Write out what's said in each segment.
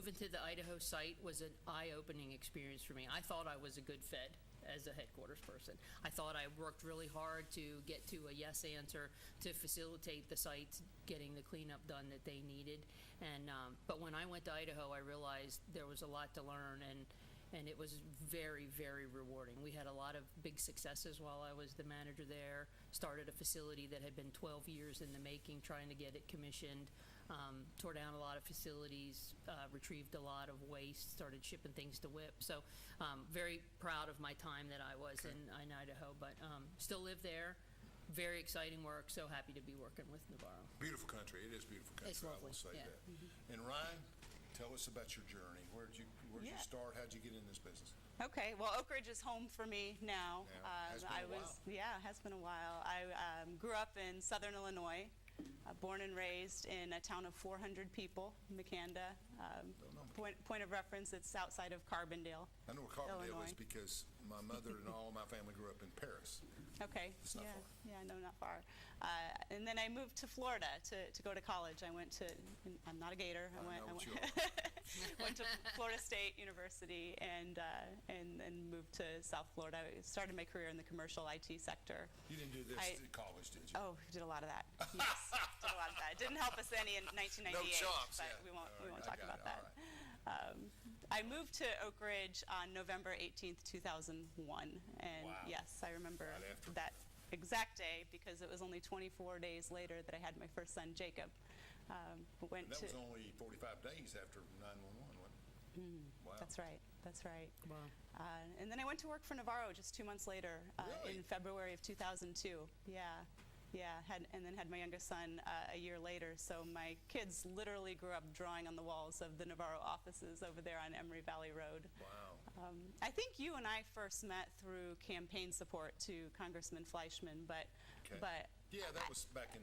moving to the Idaho site was an eye-opening experience for me. I thought I was a good fit as a headquarters person. I thought I worked really hard to get to a yes answer to facilitate the sites getting the cleanup done that they needed. And but when I went to Idaho, I realized there was a lot to learn, and it was very, very rewarding. We had a lot of big successes while I was the manager there. Started a facility that had been 12 years in the making, trying to get it commissioned. Tore down a lot of facilities, retrieved a lot of waste, started shipping things to WIP. So very proud of my time that I was in Idaho, but still live there. Very exciting work. So happy to be working with Navarro. Beautiful country. It is beautiful country. It's lovely. I will say Yeah. that. And Ryan, tell us about your journey. Where'd you start? How'd you get in this business? Okay, well, Oak Ridge is home for me now. Has been a while. Yeah, it has been a while. I grew up in Southern Illinois, born and raised in a town of 400 people, McAnda. Point of reference, it's outside of Carbondale. I know where Carbondale Illinois. is because my mother and all of my family grew up in Paris. Okay. It's not far. Yeah, no, not far. And then I moved to Florida to go to college. I went to, I'm not a Gator. Went to Florida State University and moved to South Florida. I started my career in the commercial IT sector. You didn't do this in college, did you? Oh, did a lot of that. Yes, did a lot of that. It didn't help us any in 1998. No chumps, but yeah. we won't talk about that. Right. I moved to Oak Ridge on November 18th, 2001, and Wow. yes, I remember Right after. that exact day because it was only 24 days later that I had my first son, Jacob. And that was only 45 days after 9/11, wasn't it? Wow. That's right. That's right. Wow. And then I went to work for Navarro just 2 months later, Really? in February of 2002. Yeah, and then had my youngest son a year later. So my kids literally grew up drawing on the walls of the Navarro offices over there on Emory Valley Road. Wow. I think you and I first met through campaign support to Congressman Fleischman, but Yeah, that was back in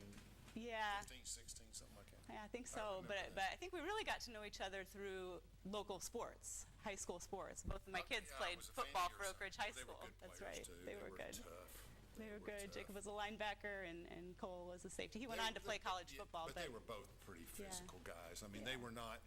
15, 16, something like that. Yeah, I think so. But I think we really got to know each other through local sports, high school sports. Both of my kids I played was a fan football of for yours. Oak Ridge High They were School. good That's players, right. too. They were good. Tough. They were good. tough. Jacob was a linebacker, and Cole was a safety. He went on to play college football. But they were both pretty physical guys. I mean, they were not,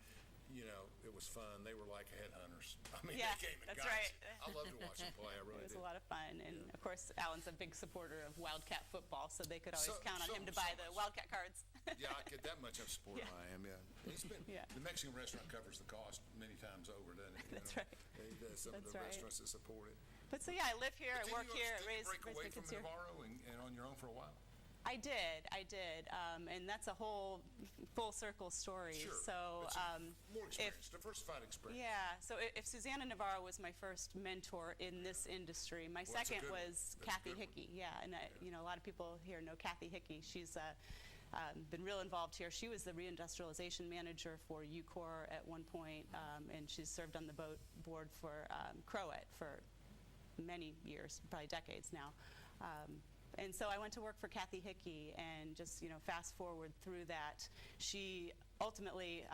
it was fun. They were like headhunters. I mean, Yeah, they came and that's got right. you. I loved to watch them play. I really It was did. a lot of fun. And, of course, Alan's a big supporter of Wildcat football, so they could always So- count on so- him to so buy the much. Wildcat cards. Yeah, I get that much of support. Yeah. I am. Yeah, it's been the Mexican restaurant covers the cost many times over, doesn't it? That's right. Some of That's the right. restaurants that support it. But so, yeah, I live here, I work here, I Did raise you break my away kids from here. Navarro and on your own for a while? I did. And that's a whole full circle story. Sure. So, It's more experience, diversified experience. yeah. So if Susanna Navarro was my first mentor in this industry, my Well, that's a second good one. was That's a Kathy good one. Hickey. Yeah, and a lot of people here know Kathy Hickey. She's been real involved here. She was the reindustrialization manager for UCOR at one point, and she's served on the board for Crowett for many years, probably decades now. And so I went to work for Kathy Hickey, and just fast forward through that, she ultimately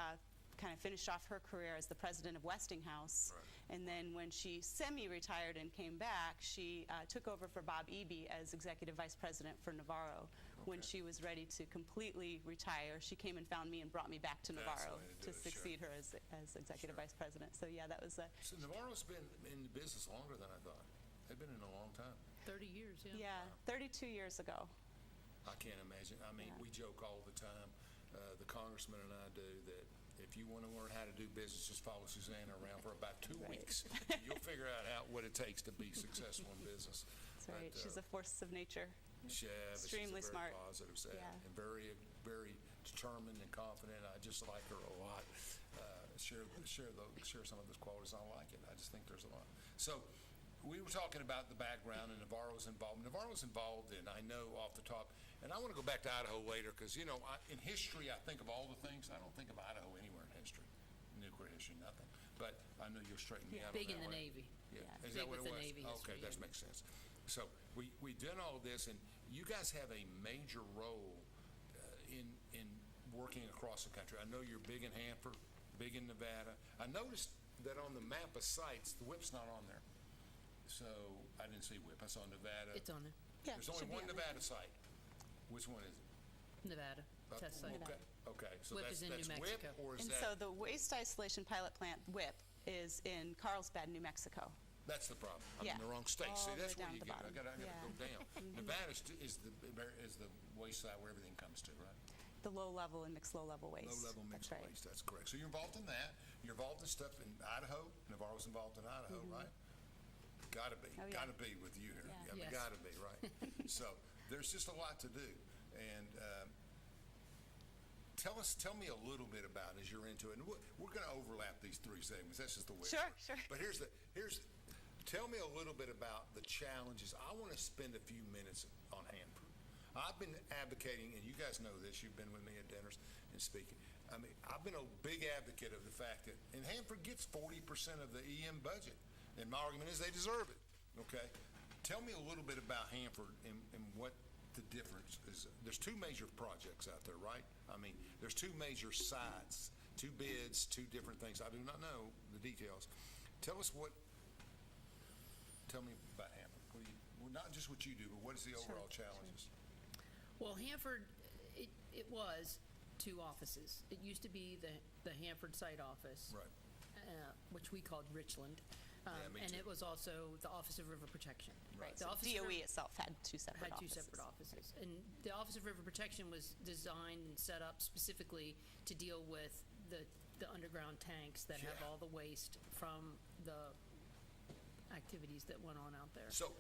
kind of finished off her career as the president of Westinghouse. Right. And then when she semi-retired and came back, she took over for Bob Eby as executive vice president for Navarro. When she was ready to completely retire, she came and found me and brought me back to That's Navarro the way to do to it, succeed her as executive vice president. So yeah, that was a So Navarro's been in the business longer than I thought. They've been in a long time. 30 years, yeah. yeah, 32 years ago. I can't imagine. I mean, we joke all the time, the congressman and I do, that if you want to learn how to do business, just follow Susanna around for about 2 weeks. You'll figure out what it takes to be successful in business. That's right. But, she's a force of nature. Yeah, but Extremely she's a smart. very positive set Yeah. and very, very determined and confident. I just like her a lot. Share some of those qualities. I like it. I just think there's a lot. So we were talking about the background and Navarro's involved. Navarro's involved in, I know off the top, and I want to go back to Idaho later because, in history, I think of all the things. I don't think of Idaho anywhere in history. Nuclear history, nothing. But I know you'll straighten me out. Big on in that the one. Navy. Yeah. Yeah. Is Big that what with it the was? Navy history, Okay, that yeah. makes sense. So we did all of this, and you guys have a major role in working across the country. I know you're big in Hanford, big in Nevada. I noticed that on the map of sites, the WIP's not on there. So I didn't see WIP. I saw Nevada. It's on there. Yeah, There's it only should be one on there. Nevada site. Which one is it? Nevada, test site. Okay. Okay, so WIP that's is in New WIP, Mexico. or is And that? so the waste isolation pilot plant, WIP, is in Carlsbad, New Mexico. That's the problem. I'm Yeah. in the wrong state. All See, the that's way where down you at the get. I bottom. gotta Yeah. go down. Nevada is the waste side where everything comes to, right? The low level and mixed low level waste. Low level mixed That's right. waste. That's correct. So you're involved in that. You're involved in stuff in Idaho. Navarro's involved in Idaho, right? Gotta be. Oh, yeah. Gotta be with you here. Yeah. Yeah, Yes. gotta be, right? So there's just a lot to do. And tell me a little bit about as you're into it. And we're going to overlap these three segments. That's just the way. Sure, it works. sure. But tell me a little bit about the challenges. I want to spend a few minutes on Hanford. I've been advocating, and you guys know this. You've been with me at dinners and speaking. I mean, I've been a big advocate of the fact that, and Hanford gets 40% of the EM budget, and my argument is they deserve it. Okay, tell me a little bit about Hanford and what the difference is. There's two major projects out there, right? I mean, there's two major sites, two bids, two different things. I do not know the details. Tell me about Hanford. Well, not just what you do, but what is the overall challenges? Well, Hanford, it was 2 offices. It used to be the Hanford site office, Right. Which we called Richland. Me And too. it was also the Office of River Protection. Right. The So Office of DOE River- itself had two separate had two offices. separate offices. And the Office of River Protection was designed and set up specifically to deal with the underground tanks that have Yeah. all the waste from the activities that went on out there. So,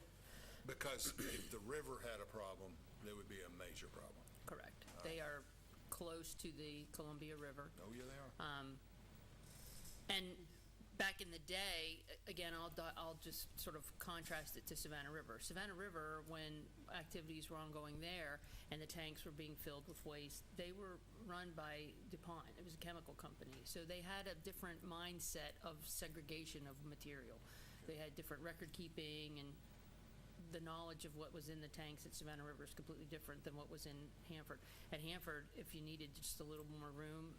because if the river had a problem, there would be a major problem. Correct. They are close to the Columbia River. Oh, yeah, they are. And back in the day, again, I'll just sort of contrast it to Savannah River. Savannah River, when activities were ongoing there and the tanks were being filled with waste, they were run by DuPont. It was a chemical company. So they had a different mindset of segregation of material. They had different record keeping, and the knowledge of what was in the tanks at Savannah River is completely different than what was in Hanford. At Hanford, if you needed just a little more room,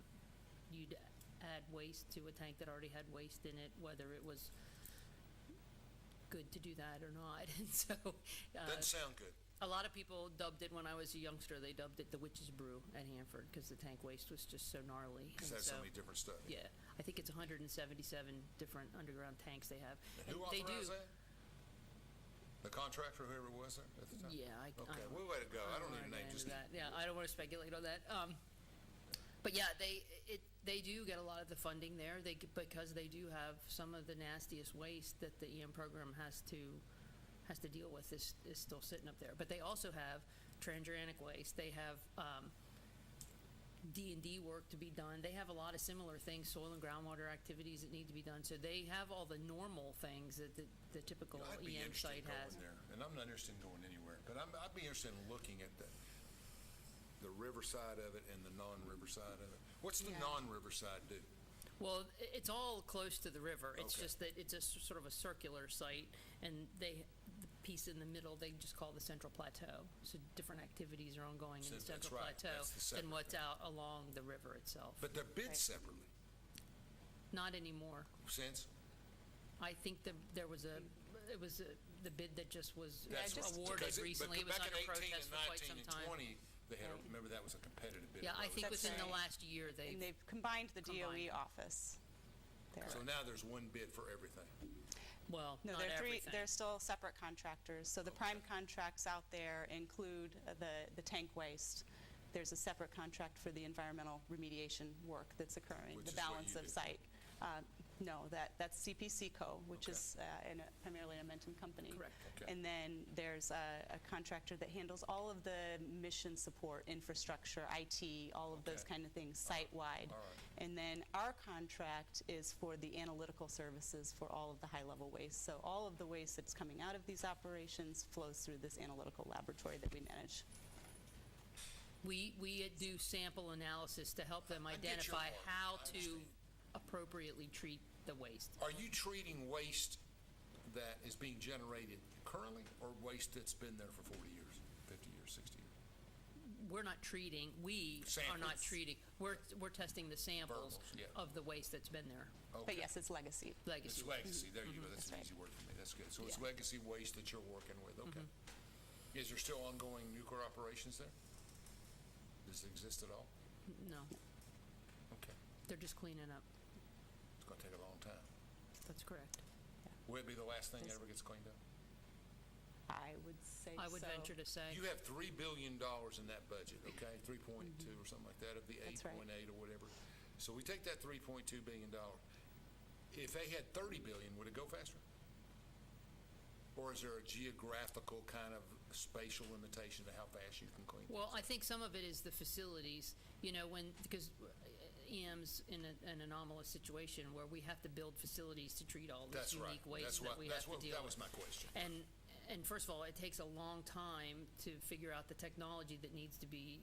you'd add waste to a tank that already had waste in it, whether it was good to do that or not. And so Doesn't sound good. a lot of people dubbed it, when I was a youngster, they dubbed it the Witch's Brew at Hanford because the tank waste was just so gnarly. Because And that's so many different stuff. yeah, I think it's 177 different underground tanks they have. And who they do. authorized that? The contractor, whoever was there at the time? Yeah, Okay, well, way to go. I don't wanna even get name into just. that. Yeah, I don't want to speculate on that. But yeah, they do get a lot of the funding there. Because they do have some of the nastiest waste that the EM program has to deal with is still sitting up there. But they also have transuranic waste. They have D&D work to be done. They have a lot of similar things, soil and groundwater activities that need to be done. So they have all the normal things that the typical I'd be EM interested site in has. going there, and I'm not interested in going anywhere, but I'd be interested in looking at the river side of it and the non-river side of it. What's the Yeah. non-river side do? Well, it's all close to the river. It's Okay. just that it's a sort of a circular site, and the piece in the middle they just call the Central Plateau. So different activities are ongoing in the That's Central right. Plateau That's the separate than what's thing. out along the river itself. But they're bid Right. separately. Not anymore. Since? I think the bid that just was That's just- awarded because recently. It was back under in 18 protest and for quite 19 some and time. 20, they had, Right. remember that was a competitive bid. Yeah, I think That's within the right. last year And they've they've combined the DOE Combined. office there. So now there's one bid for everything. well, No, not they're everything. they're still separate contractors. So the prime contracts out there include the tank waste. There's a separate contract for the environmental remediation work that's occurring, Which the is what balance you of do. site. No, that's CPC-Co, which Okay. is primarily an Amentum company. Correct. Okay. And then there's a contractor that handles all of the mission support, infrastructure, IT, all of those Okay. kind of things site-wide. All right. And then our contract is for the analytical services for all of the high-level waste. So all of the waste that's coming out of these operations flows through this analytical laboratory that we manage. We do sample analysis to help them I get your identify part. how I to understand. appropriately treat the waste. Are you treating waste that is being generated currently, or waste that's been there for 40 years, 50 years, 60 years? We're not treating, we are not Samples. treating, we're testing the samples Verbals, yeah. of the waste that's been there. But Okay. yes, it's legacy. Legacy. It's legacy, there you go, that's That's an right. easy word for me, that's good. So it's Yeah. legacy waste that you're working with, okay. Is there still ongoing nuclear operations there? Does it exist at all? No, Okay. they're just cleaning up. It's going to take a long time. That's correct. Will it be the last thing that Yes. ever gets cleaned up? I would say I would so. venture to say. You have $3 billion in that budget, okay? 3.2 or something like that of the That's right. 8.8 or whatever. So we take that $3.2 billion. If they had 30 billion, would it go faster? Or is there a geographical kind of spatial limitation to how fast you can clean? Well, I think some of it is the facilities, because EM's in an anomalous situation where we have to build facilities to treat all these That's right. unique waste that we have to deal That with. was my question. And first of all, it takes a long time to figure out the technology that needs to be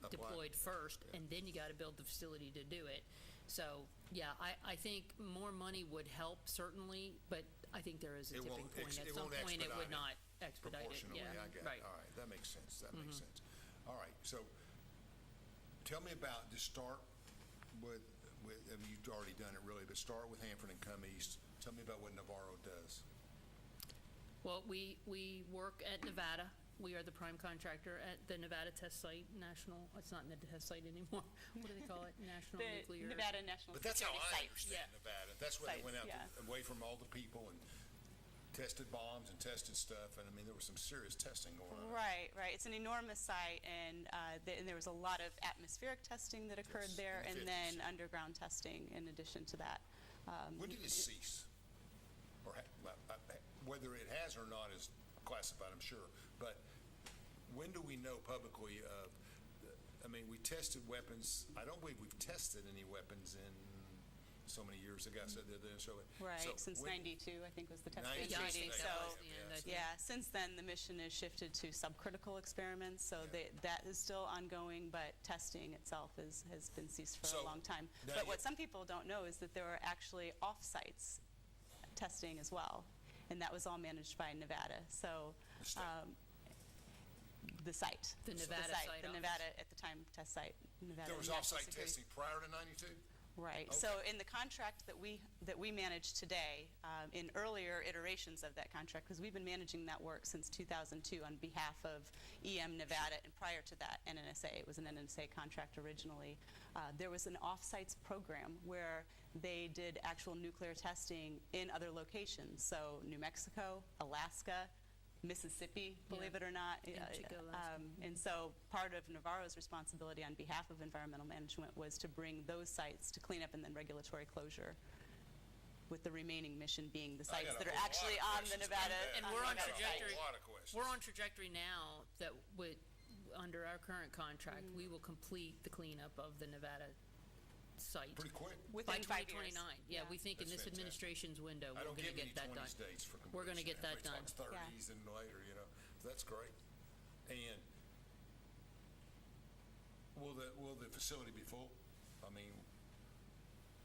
Applied. deployed first, Yeah. and then you got to build the facility to do it. So, yeah, I think more money would help, certainly, but I think there is a It tipping won't point. At it some won't point, it would expedite it not expedite it. Proportionally, Yeah, I get right. it. All right, that makes sense. That makes sense. All right, so tell me about, just start with I mean, you've already done it really, but start with Hanford and come east. Tell me about what Navarro does. Well, we work at Nevada. We are the prime contractor at the Nevada Test Site, it's not the test site anymore. What do they call it? National The Nuclear. Nevada National But that's how Security I Sites. understand Nevada. That's where they went out Sites, away from all the people and tested bombs and tested stuff. And I mean, there was some serious testing going on. Right. It's an enormous site, and there was a lot of atmospheric testing that occurred Yes, there, in the and then 50s. underground testing in addition to that. When did it cease? Or whether it has or not is classified, I'm sure. But when do we know publicly of, I mean, we tested weapons. I don't believe we've tested any weapons in so many years ago. So Right, so since when- 92, I think was the test 92, ban Yeah, I treaty. think So, that was the end. I think. yeah, since then, the mission has shifted to subcritical experiments, so Yeah. that is still ongoing, but testing itself has been ceased for So, a long time. now But you- what some people don't know is that there are actually off-sites testing as well, and that was all managed by Nevada. So, The state. the site. The Nevada site, site the office. Nevada, at the time, test site, Nevada There was National off-site Security. testing prior to 92? Right. Okay. So in the contract that we manage today, in earlier iterations of that contract, because we've been managing that work since 2002 on behalf of EM Nevada, and prior to that, NNSA. It was an NNSA contract originally. There was an off-sites program where they did actual nuclear testing in other locations. So New Mexico, Alaska, Mississippi, believe it or not. Chico, Alaska. And so part of Navarro's responsibility on behalf of environmental management was to bring those sites to clean up and then regulatory closure, with the remaining mission being the I sites got a that are whole lot actually of on the questions Nevada. about that. And we're on Nevada site. trajectory. A lot of questions. We're on trajectory now that under our current contract, we will complete the cleanup of the Nevada site Pretty quick. Within by 5 years. 2029. Yeah, we think in That's this fantastic. administration's window, I we're don't going to give get any that done. 20s dates for completion. We're gonna get that Everybody done. talks 30s and later, you know. That's great. And will the facility be full? I mean,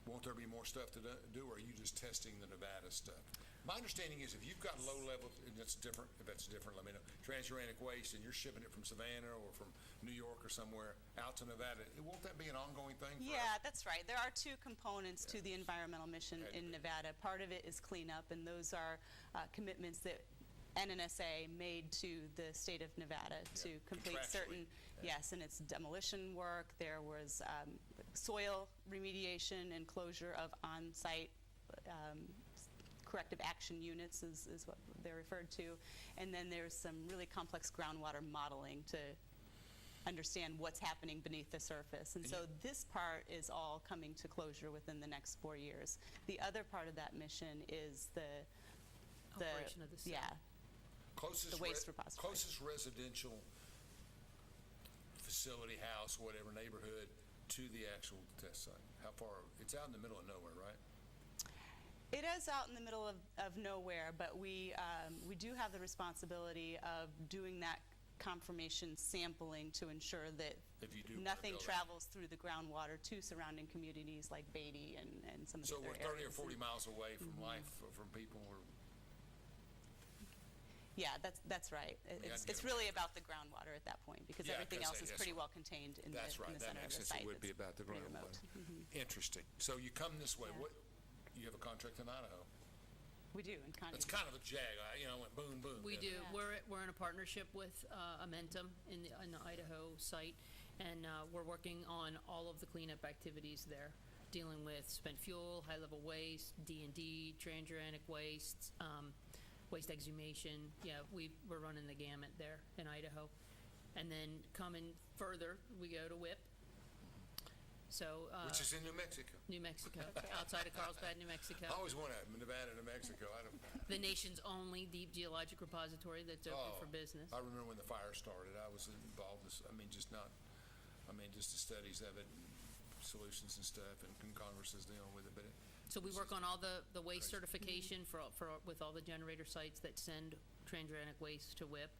won't there be more stuff to do, or are you just testing the Nevada stuff? My understanding is if you've got low level, and that's different, if that's different, let me know, transuranic waste, and you're shipping it from Savannah or from New York or somewhere out to Nevada, won't that be an ongoing thing? Yeah, that's right. There are two components to the environmental mission Had to in be. Nevada. Part of it is cleanup, and those are commitments that NNSA made to the state of Nevada to complete certain, contractually. yes, and it's demolition work. There was soil remediation and closure of on-site corrective action units is what they're referred to. And then there's some really complex groundwater modeling to understand what's happening beneath the surface. And so this part is all coming to closure within the next 4 years. The other part of that mission is the Operation of the site. yeah, Closest the waste repository. Closest residential facility, house, whatever, neighborhood to the actual test site. How far? It's out in the middle of nowhere, right? It is out in the middle of nowhere, but we do have the responsibility of doing that confirmation sampling to ensure that If you do wanna nothing build it. travels through the groundwater to surrounding communities like Beatty and some of the So other we're 30 or areas. 40 miles away from life, from people. Yeah, that's right. I It's get it. really about the groundwater at that point, because Yeah, I everything was gonna else say, is that's pretty right. well contained in the That's right. That center of makes the sense. It site. would be It's about the pretty groundwater. remote. Interesting. So you come this way. Yeah. What? You have a contract in Idaho. We do in Connie. It's kind of a jag. I went boom, boom. We do. didn't Yeah. We're in a partnership with Amentum in the Idaho site, And we're working on all of the cleanup activities there, dealing with spent fuel, high-level waste, D&D, transuranic waste, waste exhumation. Yeah, we're running the gamut there in Idaho. And then coming further, we go to WIP. So, which is in New Mexico. New Mexico, outside of Carlsbad, New Mexico. I always wanted Nevada, New Mexico. The nation's only deep geologic repository that's open for business. I remember when the fire started. I was involved. Just the studies of it, and solutions and stuff, and Congress is dealing with it. But so we work on all the waste certification with all the generator sites that send transuranic waste to WIP.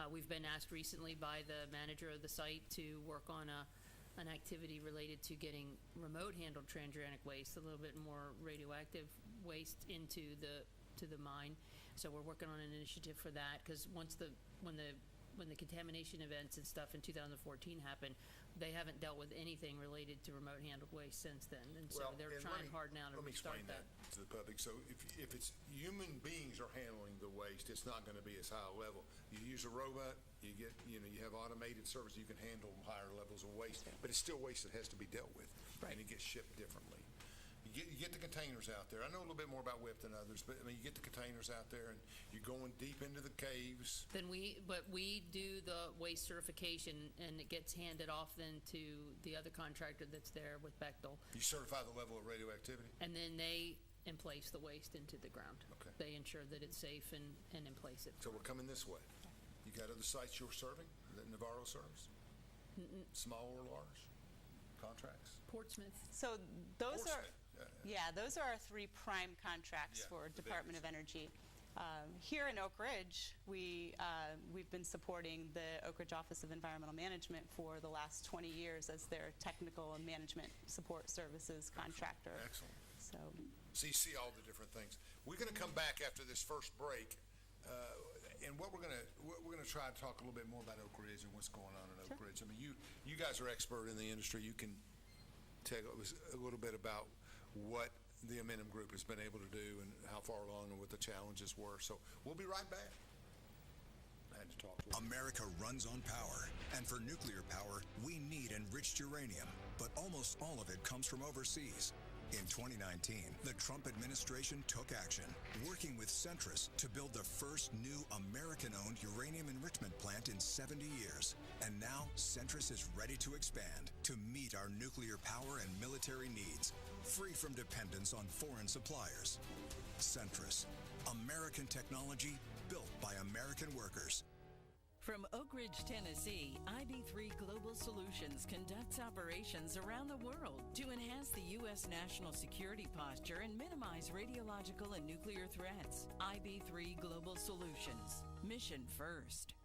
We've been asked recently by the manager of the site to work on an activity related to getting remote handled transuranic waste, a little bit more radioactive waste into the mine. So we're working on an initiative for that, because when the contamination events and stuff in 2014 happened, they haven't dealt with anything related to remote handled waste since then, and so they're trying hard now to restart that. Let me explain that to the public. So if it's human beings are handling the waste, it's not going to be as high a level. You use a robot, you have automated service, you can handle higher levels of waste, but it's still waste that has to be dealt with, and it gets shipped differently. You get the containers out there. I know a little bit more about WIP than others, but I mean, you get the containers out there, and you're going deep into the caves. But we do the waste certification, and it gets handed off then to the other contractor that's there with Bechtel. You certify the level of radioactivity? And then they place the waste into the ground. Okay. They ensure that it's safe and in place it. So we're coming this way. You got other sites you're serving that Navarro serves? Small or large contracts? Portsmouth. So those Portsmouth. Those are our 3 prime contracts for Department of Energy. Here in Oak Ridge, we've been supporting the Oak Ridge Office of Environmental Management for the last 20 years as their technical and management support services contractor. Excellent. So you see all the different things. We're going to come back after this first break, and what we're going to try to talk a little bit more about Oak Ridge and what's going on in Oak Ridge. I mean, you guys are expert in the industry. You can tell us a little bit about what the Amentum Group has been able to do and how far along and what the challenges were. So we'll be right back. I had to talk to him. America runs on power, and for nuclear power, we need enriched uranium, but almost all of it comes from overseas. In 2019, the Trump administration took action, working with Centrus to build the first new American-owned uranium enrichment plant in 70 years. And now, Centrus is ready to expand to meet our nuclear power and military needs, free from dependence on foreign suppliers. Centrus, American technology built by American workers. From Oak Ridge, Tennessee, IB3 Global Solutions conducts operations around the world to enhance the U.S. national security posture and minimize radiological and nuclear threats. IB3 Global Solutions. Mission first.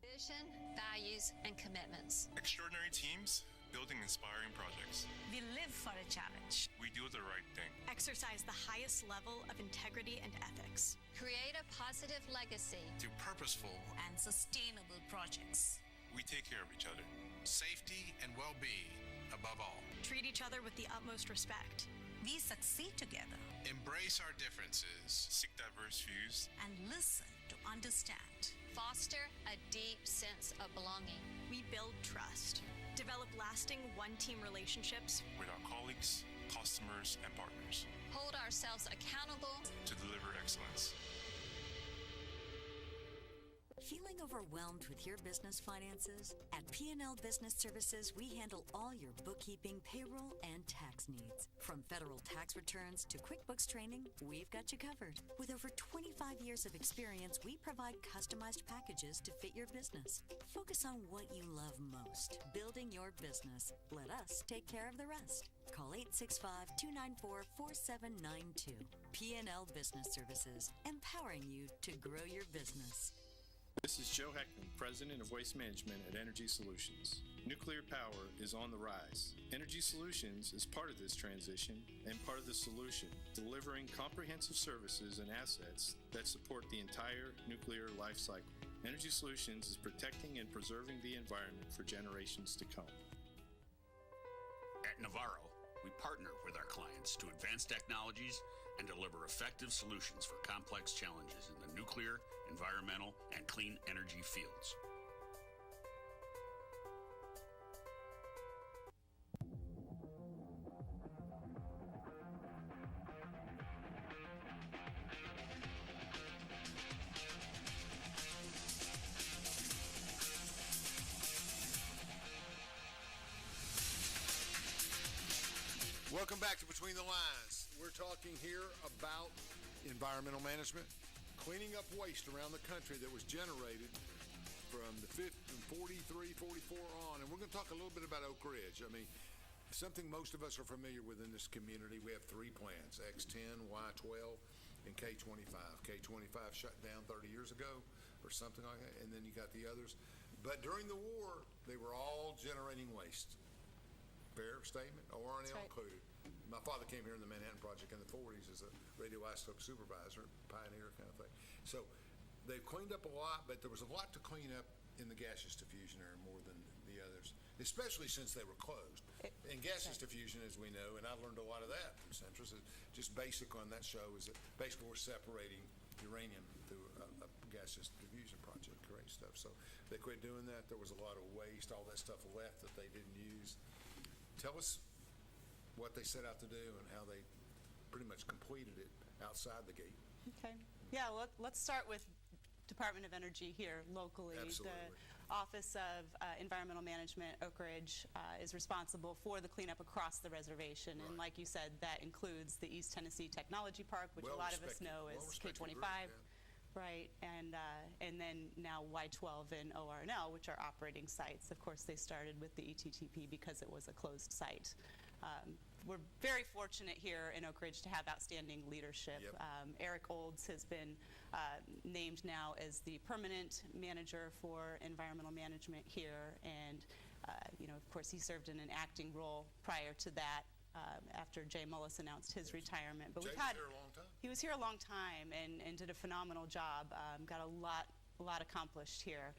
Vision, values, and commitments. Extraordinary teams building inspiring projects. We live for a challenge. We do the right thing. Exercise the highest level of integrity and ethics. Create a positive legacy. Do purposeful and sustainable projects. We take care of each other. Safety and well-being above all. Treat each other with the utmost respect. We succeed together. Embrace our differences. Seek diverse views. And listen to understand. Foster a deep sense of belonging. We build trust. Develop lasting one-team relationships with our colleagues, customers, and partners. Hold ourselves accountable to deliver excellence. Feeling overwhelmed with your business finances? At P&L Business Services, we handle all your bookkeeping, payroll, and tax needs. From federal tax returns to QuickBooks training, we've got you covered. With over 25 years of experience, we provide customized packages to fit your business. Focus on what you love most, building your business. Let us take care of the rest. Call 865-294-4792. P&L Business Services, empowering you to grow your business. This is Joe Heckman, President of Waste Management at Energy Solutions. Nuclear power is on the rise. Energy Solutions is part of this transition and part of the solution, delivering comprehensive services and assets that support the entire nuclear life cycle. Energy Solutions is protecting and preserving the environment for generations to come. At Navarro, we partner with our clients to advance technologies and deliver effective solutions for complex challenges in the nuclear, environmental, and clean energy fields. Welcome back to Between the Lines. We're talking here about environmental management, cleaning up waste around the country that was generated from the 43, 44 on. And we're going to talk a little bit about Oak Ridge. I mean, something most of us are familiar with in this community. We have 3 plants, X10, Y12, and K25. K25 shut down 30 years ago or something like that, and then you got the others. But during the war, they were all generating waste. Fair statement, ORNL right. included. My father came here in the Manhattan Project in the 40s as a radioisotope supervisor, pioneer kind of thing. So they've cleaned up a lot, but there was a lot to clean up in the gaseous diffusion area more than the others, especially since they were closed. And gaseous diffusion, as we know, and I learned a lot of that from Centris, just basic on that show, is that basically we're separating uranium through a gaseous diffusion project, great stuff. So they quit doing that. There was a lot of waste, all that stuff left that they didn't use. Tell us what they set out to do and how they pretty much completed it outside the gate. Okay. Yeah, let's start with Department of Energy here locally. Absolutely. The Office of Environmental Management, Oak Ridge, is responsible for the cleanup across the reservation. Right. And like you said, that includes the East Tennessee Technology Park, which a lot of us know is K25. Group, yeah. Right, and then now Y12 and ORNL, which are operating sites. Of course, they started with the ETTP because it was a closed site. We're very fortunate here in Oak Ridge to have outstanding leadership. Yep. Eric Olds has been named now as the permanent manager for environmental management here, and of course, he served in an acting role prior to that. After Jay Mullis announced his retirement. But Jay was here a long time. He was here a long time and did a phenomenal job. Got a lot accomplished here.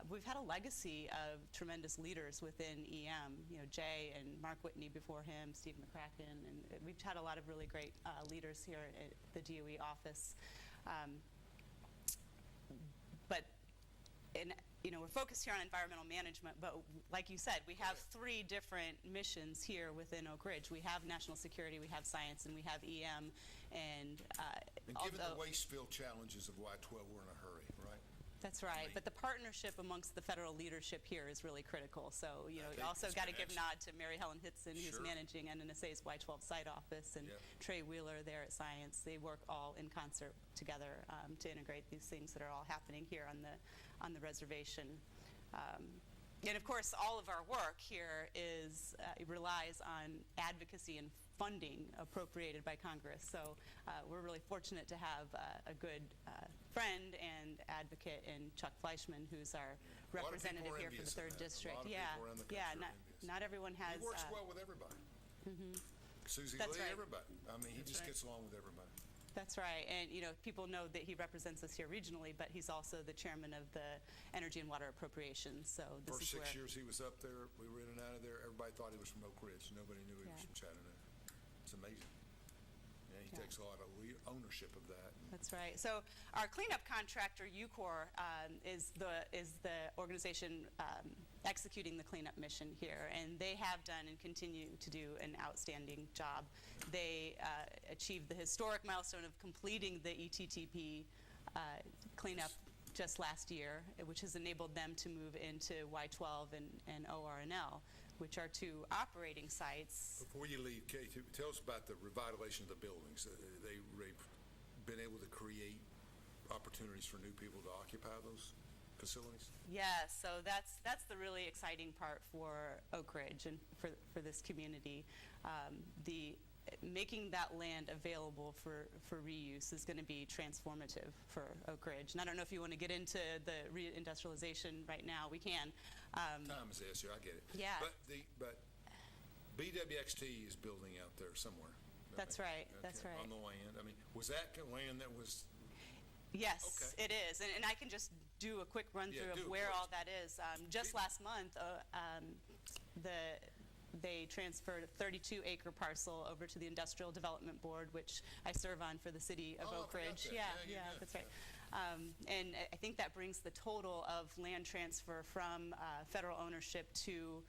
We've had a legacy of tremendous leaders within EM. Jay and Mark Whitney before him, Steve McCracken, and we've had a lot of really great leaders here at the DOE office. We're focused here on environmental management, but like you said, we have 3 different missions here within Oak Ridge. We have national security, we have science, and we have EM. And given the waste field challenges of Y12, we're in a hurry, right? That's right. But the partnership amongst the federal leadership here is really critical. So, you also got to give nod to Mary Helen Hitson, who's managing NNSA's Y12 site office, and Trey Wheeler there at Science. They work all in concert together to integrate these things that are all happening here on the reservation. And of course, all of our work here relies on advocacy and funding appropriated by Congress. So we're really fortunate to have a good friend and advocate in Chuck Fleischman, who's our representative here for the 3rd District. Not everyone has. He works well with everybody. Mm-hmm. Susie That's Lee, right. everybody. I mean, he just gets along with everybody. That's right, and people know that he represents us here regionally, but he's also the chairman of the Energy and Water Appropriations. So this For is 6 years he was up there. We were in and out of there. Everybody thought he was from Oak Ridge. Nobody knew he was from Chattanooga. It's amazing. Yeah, he takes a lot of ownership of that. That's right. So our cleanup contractor, UCOR, is the organization executing the cleanup mission here, and they have done and continue to do an outstanding job. They achieved the historic milestone of completing the ETTP cleanup just last year, which has enabled them to move into Y12 and ORNL, which are 2 operating sites. Before you leave, Kate, tell us about the revitalization of the buildings. They've been able to create opportunities for new people to occupy those facilities? Yeah, so that's the really exciting part for Oak Ridge and for this community. Making that land available for reuse is going to be transformative for Oak Ridge. And I don't know if you want to get into the reindustrialization right now. We can. Time is the issue. I get it. Yeah. But BWXT is building out there somewhere. That's right. That's right. On the land. I mean, was that land that was? Yes, it is. And I can just do a quick run through of where all that is. Just last month, they transferred a 32-acre parcel over to the Industrial Development Board, which I serve on for the city of Oak Ridge. Yeah, that's right. And I think that brings the total of land transfer from federal ownership to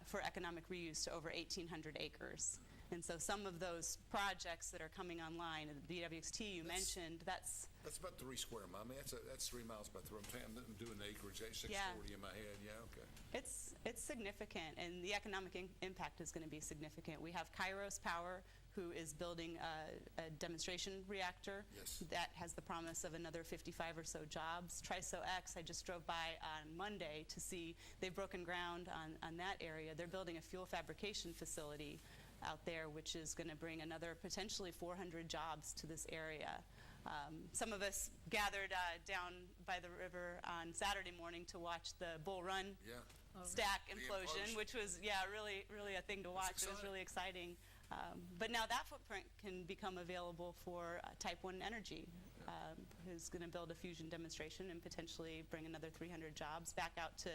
for economic reuse to over 1,800 acres. And so some of those projects that are coming online, the BWXT you mentioned, that's about 3 square miles. I mean, that's 3 miles by 3. I'm doing the acreage, 640 in my head. Yeah, okay. It's significant, and the economic impact is going to be significant. We have Kairos Power, who is building a demonstration reactor that has the promise of another 55 or so jobs. TriSo-X, I just drove by on Monday to see, they've broken ground on that area. They're building a fuel fabrication facility out there, which is going to bring another potentially 400 jobs to this area. Some of us gathered down by the river on Saturday morning to watch the Bull Run stack implosion, which was, really a thing to watch. It was really exciting. But now that footprint can become available for Type 1 Energy, who's going to build a fusion demonstration and potentially bring another 300 jobs back out to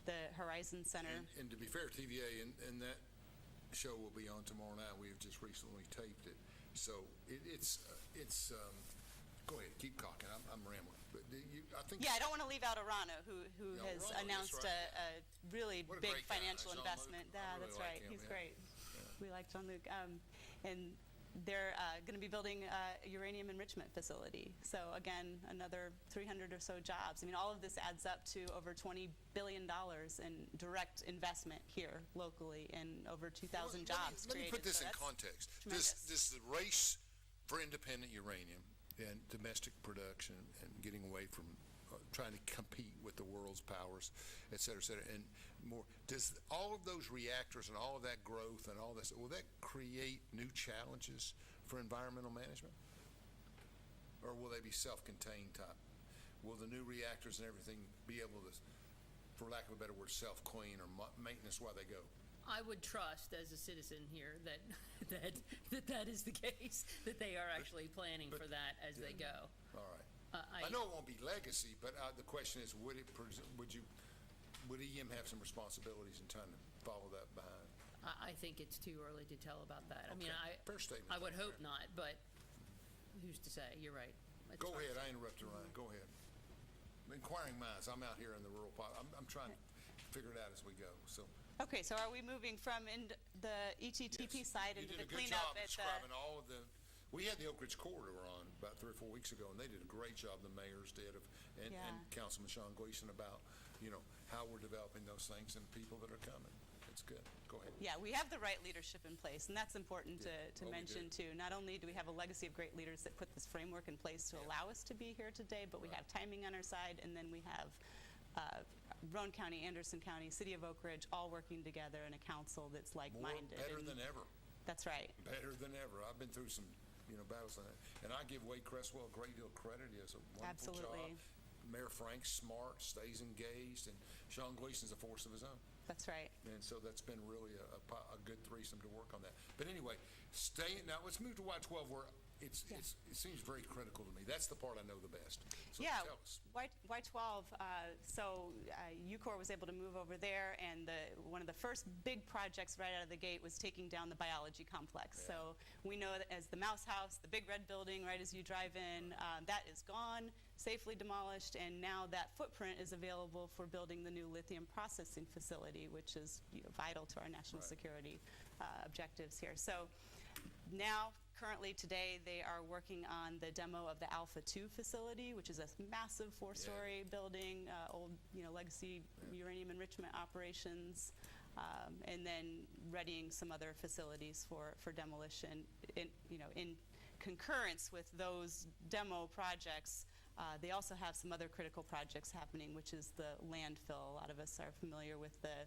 the Horizon Center. And to be fair, TVA and that show will be on tomorrow night. We have just recently taped it, so it's go ahead, keep talking. I'm rambling, but I think I don't want to leave out Arana, who has announced a really big financial investment. Really that's like right. him, He's great. We like Jean-Luc, and they're going to be building a uranium enrichment facility. So again, another 300 or so jobs. I mean, all of this adds up to over $20 billion in direct investment here locally, and over 2,000 jobs created. Let me put this in context. This the race for independent uranium and domestic production and getting away from trying to compete with the world's powers, et cetera, and more. Does all of those reactors and all of that growth and all this, will that create new challenges for environmental management? Or will they be self-contained type? Will the new reactors and everything be able to, for lack of a better word, self-clean or maintenance while they go? I would trust, as a citizen here, that is the case, that they are actually planning for that as they go. All right. I know it won't be legacy, but the question is, would EM have some responsibilities in trying to follow that behind? I think it's too early to tell about that. Okay. I mean, fair statement. I would hope not, but who's to say? You're right. Go ahead. I interrupted, Ryan. Go ahead. Inquiring minds. I'm out here in the rural part. I'm trying to figure it out as we go. So. Okay, so are we moving from the ETTP side into the cleanup? You did a good job describing all of the. We had the Oak Ridge Corridor on about 3 or 4 weeks ago, and they did a great job. The mayors did, and Councilman Sean Gleason about how we're developing those things and people that are coming. It's good. Go ahead. Yeah, we have the right leadership in place, and that's important to mention too. Not only do we have a legacy of great leaders that put this framework in place to allow us to be here today, but we have timing on our side, and then we have Roane County, Anderson County, City of Oak Ridge, all working together in a council that's like-minded. Better than ever. That's right. Better than ever. I've been through some battles on that. And I give Wade Cresswell a great deal of credit. He does a wonderful job. Mayor Frank's smart, stays engaged, and Sean Gleason's a force of his own. That's right. And so that's been really a good threesome to work on that. But anyway, now let's move to Y12, where it seems very critical to me. That's the part I know the best. So tell us. Y12, UCOR was able to move over there, and one of the first big projects right out of the gate was taking down the biology complex. Yeah. So we know that as the Mouse House, the big red building right as you drive in, that is gone, safely demolished, and now that footprint is available for building the new lithium processing facility, which is vital to our national security objectives here. So now, currently today, they are working on the demo of the Alpha 2 facility, which is a massive 4-story building, old legacy uranium enrichment operations, and then readying some other facilities for demolition. In concurrence with those demo projects, they also have some other critical projects happening, which is the landfill. A lot of us are familiar with the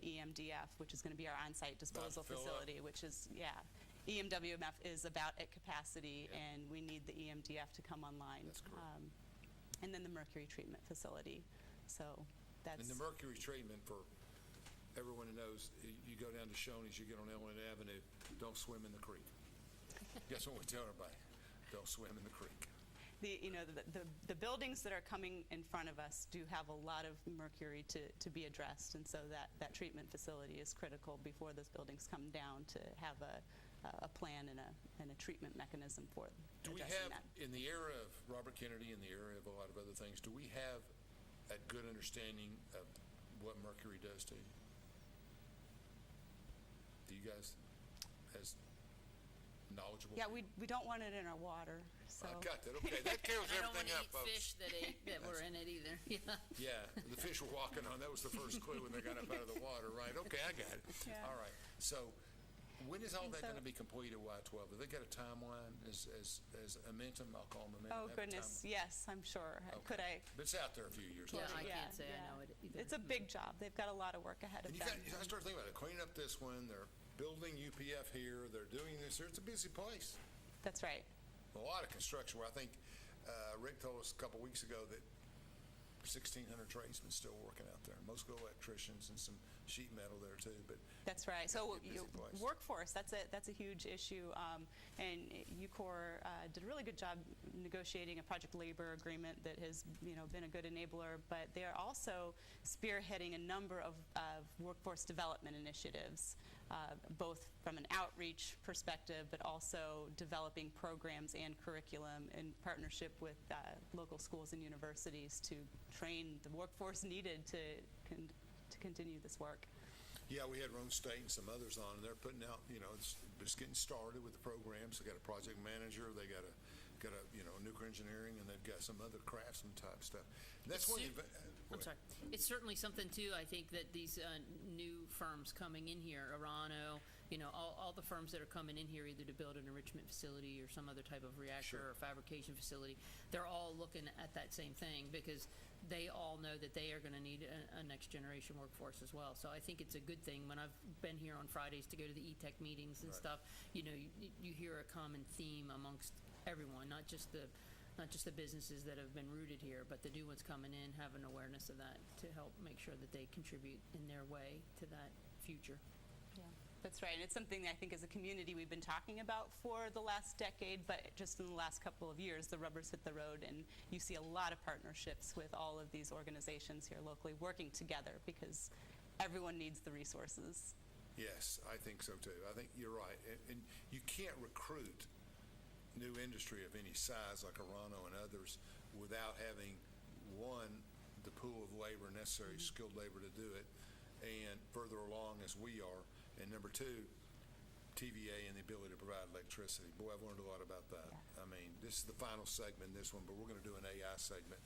EMDF, which is going to be our on-site disposal facility, which is, EMWMF is about at capacity, and we need the EMDF to come online. That's correct. And then the mercury treatment facility. So that's. And the mercury treatment, for everyone who knows, you go down to Shoney's, you get on Illinois Avenue, don't swim in the creek. Guess what we tell everybody? Don't swim in the creek. The buildings that are coming in front of us do have a lot of mercury to be addressed, and so that treatment facility is critical before those buildings come down to have a plan and a treatment mechanism for Do we have, in the era of Robert Kennedy and the era of a lot of other things, do we have a good understanding of what mercury does to you? Do you guys, as knowledgeable. Yeah, we don't want it in our water. So. I got that. Okay, that clears I don't want everything to up, eat folks. fish that were in it either. Yeah, the fish were walking on. That was the first clue when they got up out of the water, right? Okay, I got it. Yeah. All right. So, when is all And that so- going to be complete at Y12? Have they got a timeline? As Amentum, I'll call them Amentum. Oh, have a goodness, timeline? yes, I'm sure. Okay. Could I? But it's out there a few years. Yeah, later. I can't say I know it either. It's a big job. They've got a lot of work ahead of And them. I started thinking about it. Cleaning up this one. They're building UPF here. They're doing this here. It's a busy place. That's right. A lot of construction where I think Rick told us a couple weeks ago that 1,600 tradesmen still working out there. Most of the electricians and some sheet metal there too. But That's right. So It's a busy place. workforce, that's a huge issue. And UCOR did a really good job negotiating a project labor agreement that has been a good enabler. But they are also spearheading a number of workforce development initiatives, both from an outreach perspective, but also developing programs and curriculum in partnership with local schools and universities to train the workforce needed to continue this work. yeah, we had Rome State and some others on, and they're putting out, it's just getting started with the programs. They got a project manager, they got a nuclear engineering, and they've got some other craftsman type stuff. And that's one. I'm sorry. It's certainly something too. I think that these new firms coming in here, Arano, all the firms that are coming in here either to build an enrichment facility or some other type of reactor or fabrication facility, they're all looking at that same thing because they all know that they are going to need a next generation workforce as well. So I think it's a good thing. When I've been here on Fridays to go to the E-Tech meetings and stuff, you hear a common theme amongst everyone, not just the businesses that have been rooted here, but the new ones coming in have an awareness of that to help make sure that they contribute in their way to that future. Yeah, that's right. And it's something that I think as a community we've been talking about for the last decade, but just in the last couple of years, the rubber's hit the road, and you see a lot of partnerships with all of these organizations here locally working together because everyone needs the resources. Yes, I think so too. I think you're right. And you can't recruit new industry of any size like Arano and others without having, one, the pool of labor necessary, skilled labor to do it, and further along as we are, and number two, TVA and the ability to provide electricity. Boy, I've learned a lot about that. Yeah. I mean, this is the final segment in this one, but we're going to do an AI segment.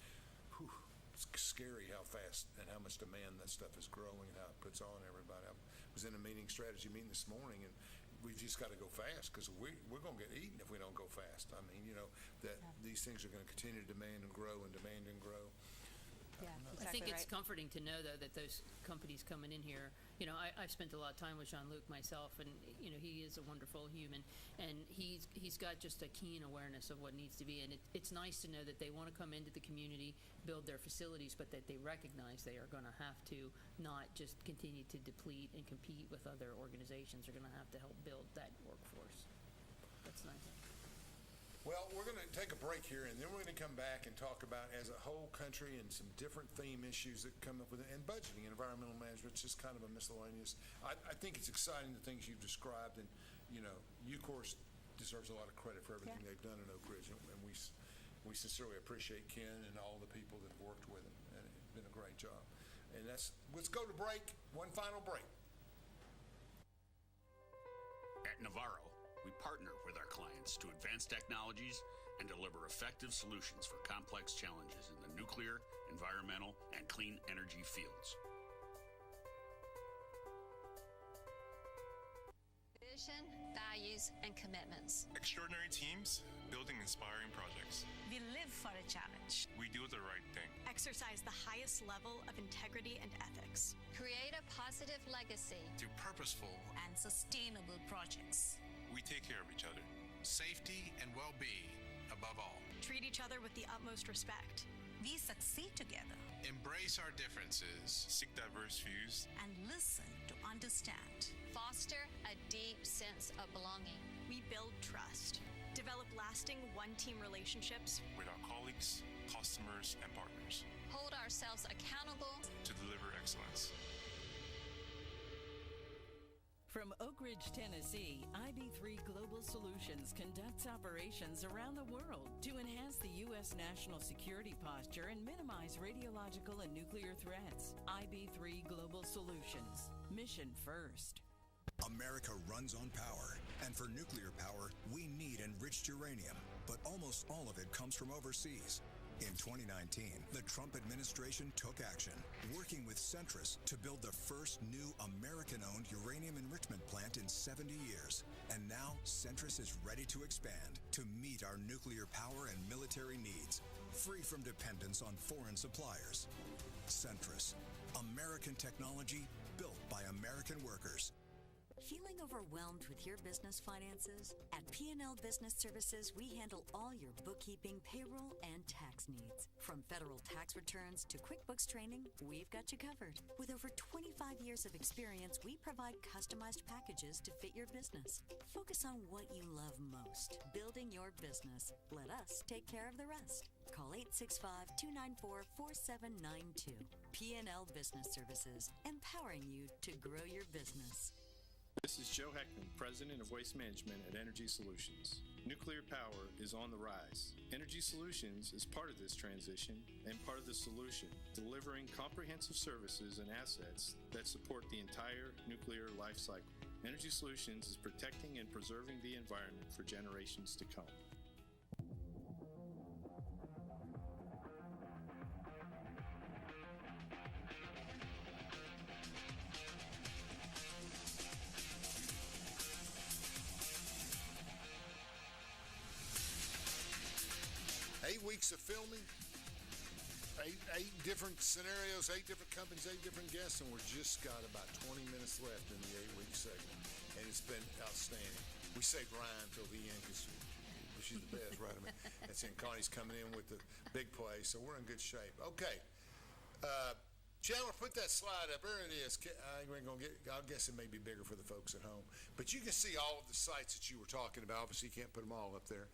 Whew, it's scary how fast and how much demand that stuff is growing and how it puts on everybody. I was in a strategy meeting this morning, and we've just got to go fast because we're going to get eaten if we don't go fast. I mean, these things are going to continue to demand and grow and demand and grow. Yeah, exactly. I think it's right. comforting to know, though, that those companies coming in here, I've spent a lot of time with Jean-Luc myself, and, he is a wonderful human, and he's got just a keen awareness of what needs to be, and it's nice to know that they want to come into the community, build their facilities, but that they recognize they are going to have to not just continue to deplete and compete with other organizations. They're going to have to help build that workforce. That's nice. Well, we're going to take a break here, and then we're going to come back and talk about, as a whole country, and some different theme issues that come up with it, and budgeting and environmental management. It's just kind of a miscellaneous. I think it's exciting, the things you've described, and, UCOR deserves a lot of credit for everything they've done in Oak Ridge, and we sincerely appreciate Ken and all the people that have worked with him, and it's been a great job. And let's go to break, one final break. At Navarro, we partner with our clients to advance technologies and deliver effective solutions for complex challenges in the nuclear, environmental, and clean energy fields. Vision, values, and commitments. Extraordinary teams building inspiring projects. We live for a challenge. We do the right thing. Exercise the highest level of integrity and ethics. Create a positive legacy. Through purposeful and sustainable projects. We take care of each other. Safety and well-being above all. Treat each other with the utmost respect. We succeed together. Embrace our differences. Seek diverse views. And listen to understand. Foster a deep sense of belonging. We build trust. Develop lasting one-team relationships with our colleagues, customers, and partners. Hold ourselves accountable to deliver excellence. From Oak Ridge, Tennessee, IB3 Global Solutions conducts operations around the world to enhance the U.S. national security posture and minimize radiological and nuclear threats. IB3 Global Solutions. Mission first. America runs on power, and for nuclear power, we need enriched uranium, but almost all of it comes from overseas. In 2019, the Trump administration took action, working with Centrus to build the first new American-owned uranium enrichment plant in 70 years. And now, Centrus is ready to expand to meet our nuclear power and military needs, free from dependence on foreign suppliers. Centrus, American technology built by American workers. Feeling overwhelmed with your business finances? At P&L Business Services, we handle all your bookkeeping, payroll, and tax needs. From federal tax returns to QuickBooks training, we've got you covered. With over 25 years of experience, we provide customized packages to fit your business. Focus on what you love most, building your business. Let us take care of the rest. Call 865-294-4792. P&L Business Services, empowering you to grow your business. This is Joe Heckman, President of Waste Management at Energy Solutions. Nuclear power is on the rise. Energy Solutions is part of this transition and part of the solution, delivering comprehensive services and assets that support the entire nuclear life cycle. Energy Solutions is protecting and preserving the environment for generations to come. Weeks of filming, eight different scenarios, 8 different companies, 8 different guests, and we're just got about 20 minutes left in the 8-week segment, and it's been outstanding. We saved Ryan till the end because she's the best, right? I mean, that's in Connie's coming in with the big play, so we're in good shape. Okay, Chandler, put that slide up. There it is. I guess it may be bigger for the folks at home. But you can see all of the sites that you were talking about. Obviously, you can't put them all up there.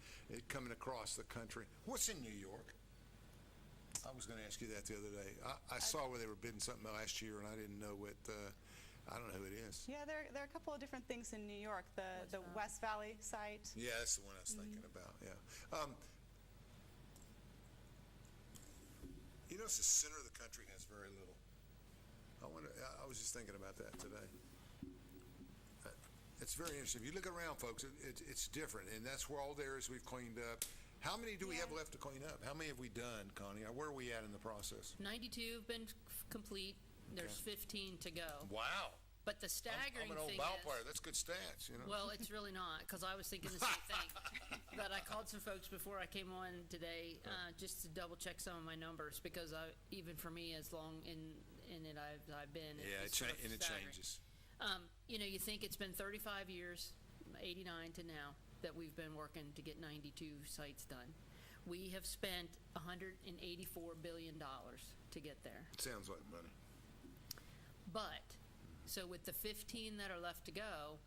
Coming across the country. What's in New York? I was going to ask you that the other day. I saw where they were bidding something last year, and I didn't know what. I don't know who it is. Yeah, there are a couple of different things in New York. The West Valley site. Yeah, that's the one I was thinking about. Yeah. You know, it's the center of the country has very little. I was just thinking about that today. It's very interesting. If you look around, folks, it's different, and that's where all the areas we've cleaned up. How many do we have left to clean up? How many have we done, Connie? Where are we at in the process? 92 have been complete. There's 15 to go. Wow. But the staggering I'm an old thing ball is, player. That's good stats, you know. Well, it's really not, because I was thinking the same thing. But I called some folks before I came on today just to double check some of my numbers, because even for me, as long in it I've been, it changes. You know, you think it's been 35 years, 89 to now, that we've been working to get 92 sites done. We have spent $184 billion to get there. Sounds like money. But so with the 15 that are left to go,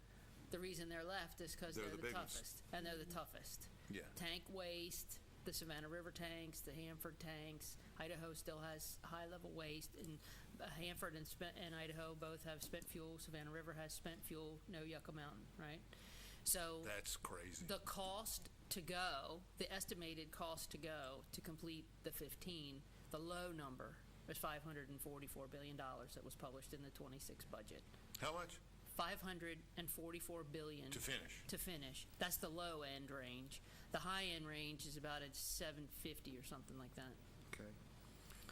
the reason they're left is because they're the toughest, and they're the toughest. Yeah. Tank waste, the Savannah River tanks, the Hanford tanks. Idaho still has high-level waste, and Hanford and Idaho both have spent fuel. Savannah River has spent fuel. No Yucca Mountain, right? So that's crazy. The cost to go, the estimated cost to go to complete the 15, the low number was $544 billion that was published in the 26 budget. How much? $544 billion to finish. To finish. That's the low end range. The high end range is about at $750 or something like that. Okay.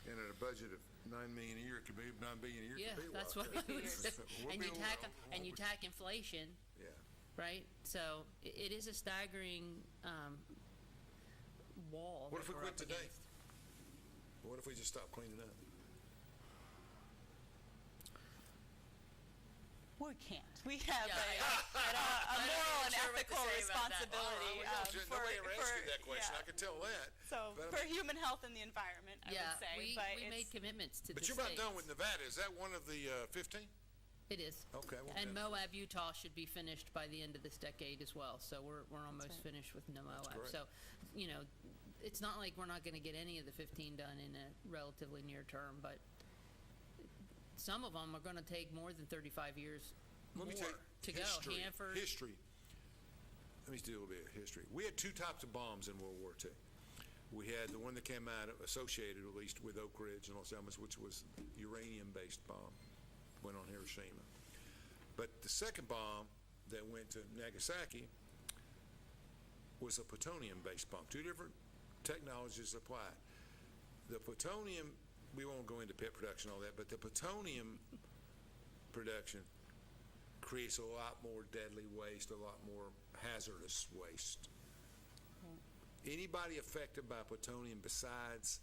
And at a budget of $9 million a year, it could be $9 billion a year. Yeah, that's what I would say. And you tack inflation. Yeah. Right. So it is a staggering wall. What if we quit today? Against. What if we just stop cleaning up? We can't. We have a moral and ethical responsibility. Nobody ever asked you that question. I can tell that. So for human health and the environment, I would say. We made commitments to But the you're about states. done with Nevada. Is that one of the 15? It is. Okay. Well, and Moab, Utah should be finished by the end of this decade as well. So we're almost finished with Moab. So, you know, it's not like we're not going to get any of the 15 done in a relatively near term, but some of them are going to take more than 35 years Let me more to go. Hanford. History. Let me do a little bit of history. We had 2 types of bombs in World War II. We had the one that came out associated, at least, with Oak Ridge and Los Alamos, which was uranium-based bomb. Went on Hiroshima. But the second bomb that went to Nagasaki was a plutonium-based bomb. Two different technologies applied. The plutonium, we won't go into pet production and all that, but the plutonium production creates a lot more deadly waste, a lot more hazardous waste. Anybody affected by plutonium besides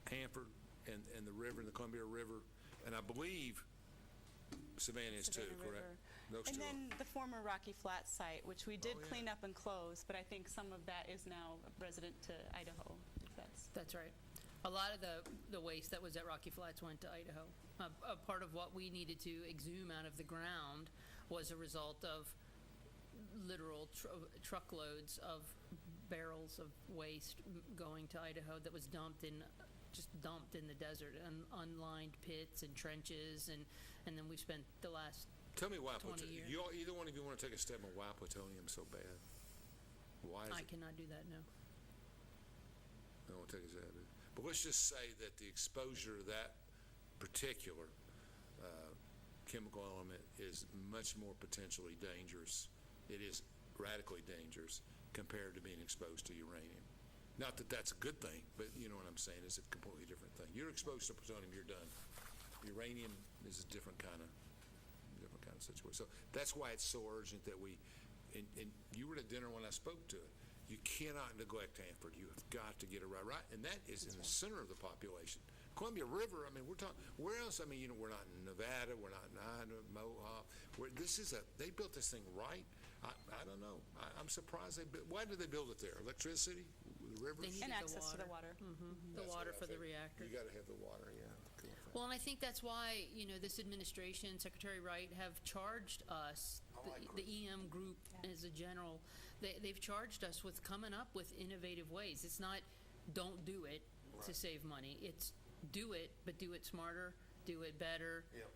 Hanford and the river, and the Columbia River, and I believe Savannah is too, correct? Those And two then the former Rocky Flats site, which we did yeah. clean up and close, but I think some of that is now resident to Idaho. If That's right. A lot of the waste that was at Rocky Flats went to Idaho. A part of what we needed to exhume out of the ground was a result of literal truckloads of barrels of waste going to Idaho that was dumped in the desert, unlined pits and trenches, and then we spent the last Tell me why 20 years. either one of you want to take a step on why plutonium so bad? Why is I it? cannot do that, no. I won't take a stab at it. But let's just say that the exposure to that particular chemical element is much more potentially dangerous. It is radically dangerous compared to being exposed to uranium. Not that that's a good thing, but you know what I'm saying. It's a completely different thing. You're exposed to plutonium, you're done. Uranium is a different kind of situation. So that's why it's so urgent that we. And you were at dinner when I spoke to it. You cannot neglect Hanford. You have got to get it right, and that is in the center of the population. Columbia River. I mean, we're talking. Where else? I mean, we're not in Nevada. We're not in Idaho, Mohawk. They built this thing right. I don't know. I'm surprised why did they build it there? Electricity, the rivers, and access to the water. The water for the reactor. You got to have the water, yeah. Cool. Well, and I think that's why this administration, Secretary Wright, have charged us, the EM group as a general. They've charged us with coming up with innovative ways. It's not don't do it to save money. It's do it, but do it smarter, do it better. Yep.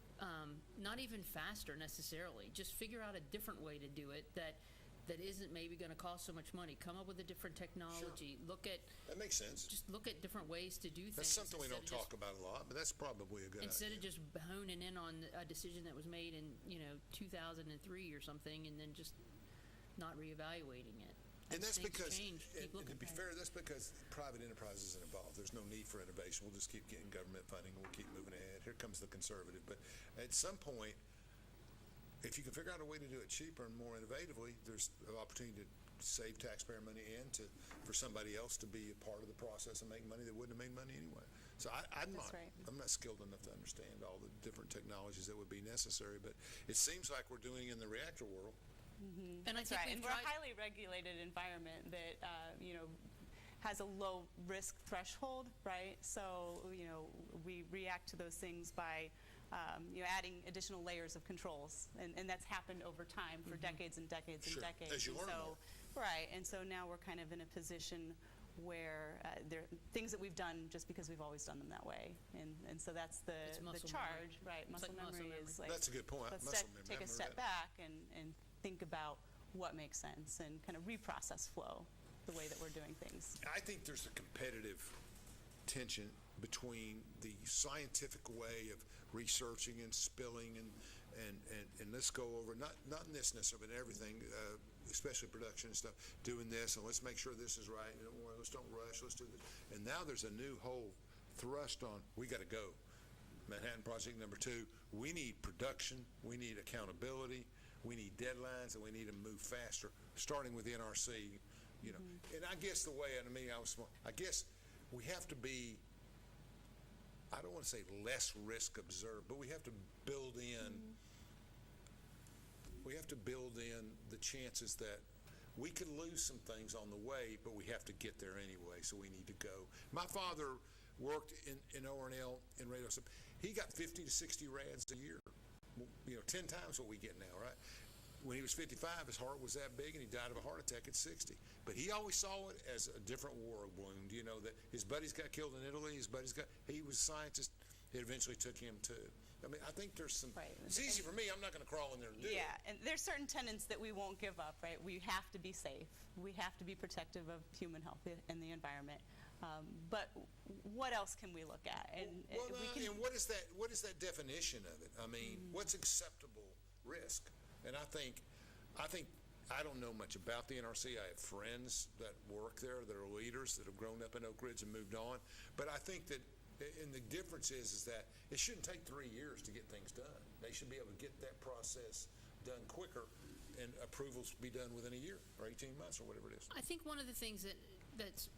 Not even faster necessarily. Just figure out a different way to do it that isn't maybe going to cost so much money. Come up with a different technology. Sure. Look at that makes sense. Just look at different ways to do things. That's something we don't talk about a lot, but that's probably a good instead idea. of just honing in on a decision that was made in 2003 or something, and then just not reevaluating it. And that's because, change. and to be fair, that's because private enterprise isn't involved. There's no need for innovation. We'll just keep getting government funding and we'll keep moving ahead. Here comes the conservative. But at some point, if you can figure out a way to do it cheaper and more innovatively, there's an opportunity to save taxpayer money and for somebody else to be a part of the process and make money that wouldn't have made money anyway. So I'm not skilled enough to understand all the different technologies that would be necessary, but it seems like we're doing in the reactor world. Mm-hmm. And that's right. And we're a highly regulated environment that has a low risk threshold, right? So we react to those things by adding additional layers of controls, and that's happened over time for decades and decades and decades. As you learn more. Right, and so now we're kind of in a position where there are things that we've done just because we've always done them that way, and so that's the charge, right? Muscle memory is like, that's a good point. Let's take a step back and think about what makes sense and kind of reprocess flow the way that we're doing things. I think there's a competitive tension between the scientific way of researching and spilling and let's go over not in this necessarily, but everything, especially production and stuff, doing this and let's make sure this is right. Let's don't rush. Let's do this. And now there's a new whole thrust on. We got to go. Manhattan Project number 2. We need production. We need accountability. We need deadlines, and we need to move faster, starting with NRC. And I guess the way I guess we have to be. I don't want to say less risk observed, but we have to build in. We have to build in the chances that we could lose some things on the way, but we have to get there anyway. So we need to go. My father worked in O&L in radio. He got 50 to 60 rads a year. 10 times what we get now, right? When he was 55, his heart was that big, and he died of a heart attack at 60. But he always saw it as a different war wound, that his buddies got killed in Italy, he was a scientist, it eventually took him too. I mean, I think there's some, it's easy for me, I'm not going to crawl in there and do it. Yeah, and there's certain tenets that we won't give up, right? We have to be safe. We have to be protective of human health and the environment. But what else can we look at? And and what is that? What is that definition of it? I mean, what's acceptable risk? And I think I don't know much about the NRC. I have friends that work there that are leaders that have grown up in Oak Ridge and moved on. But I think that, and the difference is that it shouldn't take 3 years to get things done. They should be able to get that process done quicker, and approvals be done within a year or 18 months or whatever it is. I think one of the things that's